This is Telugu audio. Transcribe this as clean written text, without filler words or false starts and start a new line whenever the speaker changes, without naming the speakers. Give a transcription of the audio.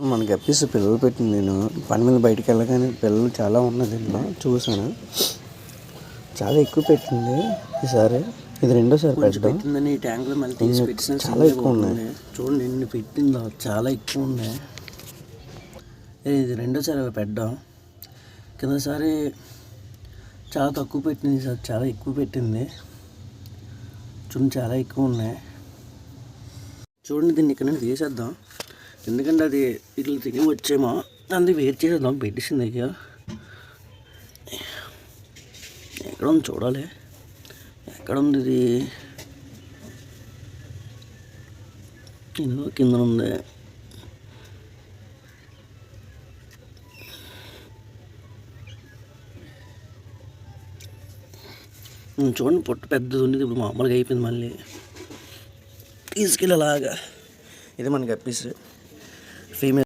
మన గప్పీస్ పిల్లలు పెట్టింది. నేను పని మీద బయటికి వెళ్ళగానే పిల్లలు చాలా ఉన్నాయి. దీంట్లో చూసాను, చాలా ఎక్కువ పెట్టింది ఈసారి. ఇది రెండోసారి పెట్టడం.
ఈ ట్యాంక్లో మళ్ళీ తీసి పెట్టిన
చాలా ఎక్కువ ఉన్నాయి.
చూడండి ఎన్ని పెట్టిందో, చాలా ఎక్కువ ఉన్నాయి. ఇది రెండోసారి పెట్టడం. కిందసారి చాలా తక్కువ పెట్టింది, ఈసారి చాలా ఎక్కువ పెట్టింది. చూడండి చాలా ఎక్కువ ఉన్నాయి. చూడండి దీన్ని ఇక్కడ నుంచి తీసేద్దాం, ఎందుకంటే అది ఇట్లా తిరిగి వచ్చేమో దాన్ని వేరు చేసేద్దాం. పెట్టేసింది ఇక ఎక్కడ ఉంది చూడాలి, ఎక్కడ ఉంది ఇది. కింద ఉంది. చూడండి పొట్టు పెద్దది ఉండేది, ఇప్పుడు మామూలుగా అయిపోయింది. మళ్ళీ తీసుకెళ్ళి అలాగా. ఇది మన గప్పీస్.